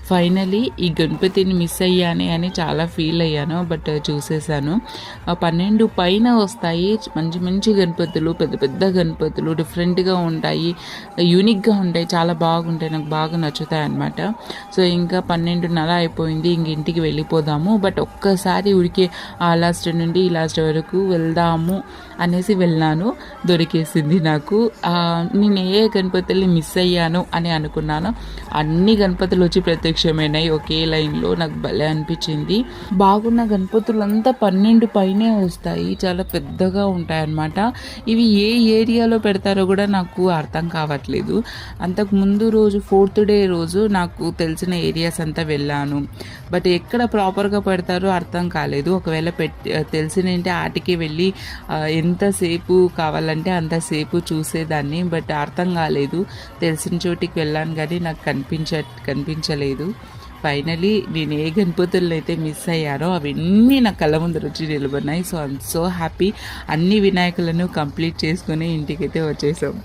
Finally ఈ గణపతిని miss అయ్యానే అని చాలా ఫీల్ అయ్యాను. బట్ చూసేసాను. 12 పైన వస్తాయి మంచి మంచి గణపతులు, పెద్ద పెద్ద గణపతులు, డిఫరెంట్గా ఉంటాయి, యూనిక్గా ఉంటాయి, చాలా బాగుంటాయి, నాకు బాగా నచ్చుతాయి అన్నమాట. సో ఇంకా 12:30 అయిపోయింది, ఇంక ఇంటికి వెళ్ళిపోదాము. బట్ ఒక్కసారి ఉడికే ఆ లాస్ట్ నుండి ఈ లాస్ట్ వరకు వెళ్దాము అనేసి వెళ్ళాను. దొరికేసింది నాకు. నేను ఏ గణపతుల్ని మిస్ అయ్యాను అని అనుకున్నాను, అన్ని గణపతులు వచ్చి ప్రత్యక్షమైనాయి ఒకే లైన్లో. నాకు భలే అనిపించింది. బాగున్న గణపతులంతా 12 పైనే వస్తాయి, చాలా పెద్దగా ఉంటాయి అన్నమాట. ఇవి ఏ ఏరియాలో పెడతారో కూడా నాకు అర్థం కావట్లేదు. అంతకు ముందు రోజు 4th డే రోజు నాకు తెలిసిన ఏరియాస్ అంతా వెళ్ళాను, బట్ ఎక్కడ ప్రాపర్గా పెడతారో అర్థం కాలేదు. ఒకవేళ తెలిసినంటే ఆటికి వెళ్ళి ఎంతసేపు కావాలంటే అంతసేపు చూసేదాన్ని, బట్ అర్థం కాలేదు. తెలిసిన చోటికి వెళ్ళాను కానీ నాకు కనిపించలేదు. ఫైనలీ నేను ఏ గణపతులను అయితే మిస్ అయ్యానో అవన్నీ నా కళ్ళ ముందర వచ్చి నిలబడినాయి. So I'm so happy. అన్ని వినాయకులను కంప్లీట్ చేసుకుని ఇంటికైతే వచ్చేసాం.